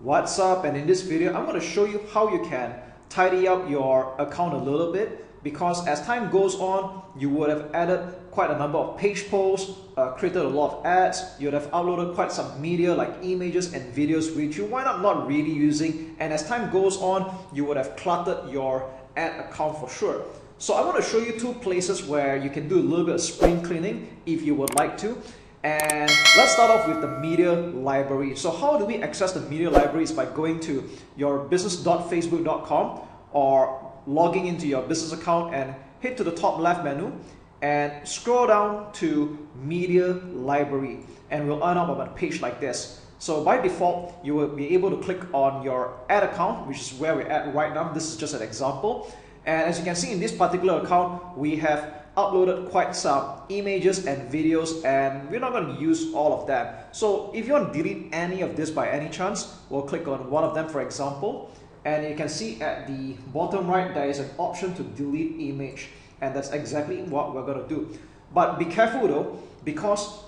What's up? And in this video I'm going to show you how you can tidy up your account a little bit, because as time goes on you would have added quite a number of page posts, created a lot of ads, you would have uploaded quite some media like images and videos which you wind up not really using, and as time goes on you would have cluttered your ad account for sure. So I want to show you two places where you can do a little bit of spring cleaning if you would like to. And let's start off with the media library. So how do we access the media library? Is by going to your business.facebook.com or logging into your business account and hit to the top left menu and scroll down to media library, and we'll end up on a page like this. So by default you will be able to click on your ad account, which is where we're at right now. This is just an example, and as you can see in this particular account we have uploaded quite some images and videos, and we're not going to use all of them. So if you want to delete any of this by any chance, we'll click on one of them for example, and you can see at the bottom right there is an option to delete image, and that's exactly what we're going to do. But be careful though, because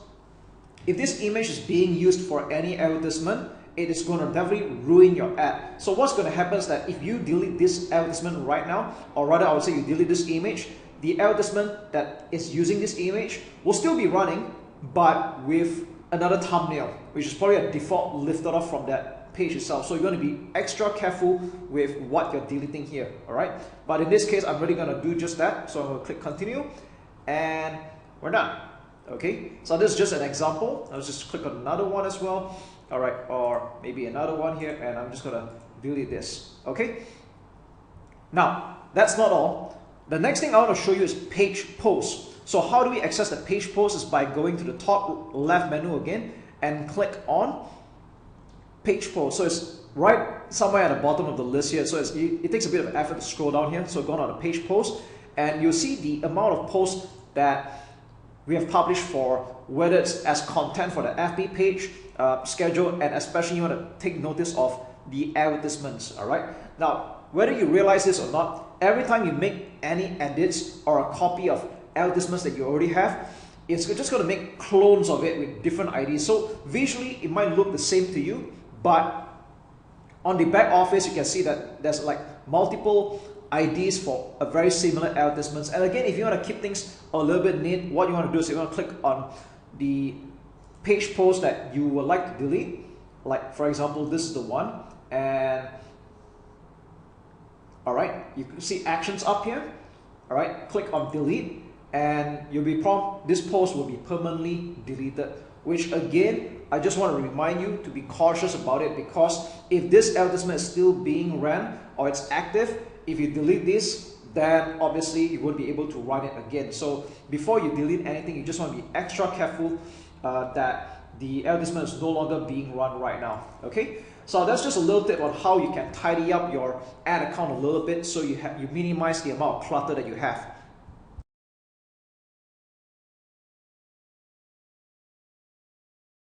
if this image is being used for any advertisement, it is going to definitely ruin your ad. So what's going to happen is that if you delete this advertisement right now, or rather I would say you delete this image, the advertisement that is using this image will still be running, but with another thumbnail, which is probably a default lifted off from that page itself. So you're going to be extra careful with what you're deleting here, all right? But in this case, I'm really going to do just that. So I'm going to click continue, and we're done. Okay, so this is just an example. I'll just click on another one as well, all right, or maybe another one here, and I'm just going to delete this. Okay, now that's not all. The next thing I want to show you is page posts. So how do we access the page posts? Is by going to the top left menu again and click on page posts. So it's right somewhere at the bottom of the list here. So it takes a bit of effort to scroll down here. So go on to page posts, and you'll see the amount of posts that we have published for, whether it's as content for the FB page, schedule, and especially you want to take notice of the advertisements. All right. Now, whether you realize this or not, every time you make any edits or a copy of advertisements that you already have, it's just going to make clones of it with different IDs. So visually it might look the same to you, but on the back office you can see that there's like multiple IDs for a very similar advertisements. And again, if you want to keep things a little bit neat, what you want to do is you want to click on the page post that you would like to delete. Like for example, this is the one, and all right, you can see actions up here. All right, click on delete, and you'll be prompted this post will be permanently deleted, which again, I just want to remind you to be cautious about it, because if this advertisement is still being ran or it's active, if you delete this, then obviously you won't be able to run it again. So before you delete anything, you just want to be extra careful that the advertisement is no longer being run right now. Okay, so that's just a little tip on how you can tidy up your ad account a little bit, so you minimize the amount of clutter that you have.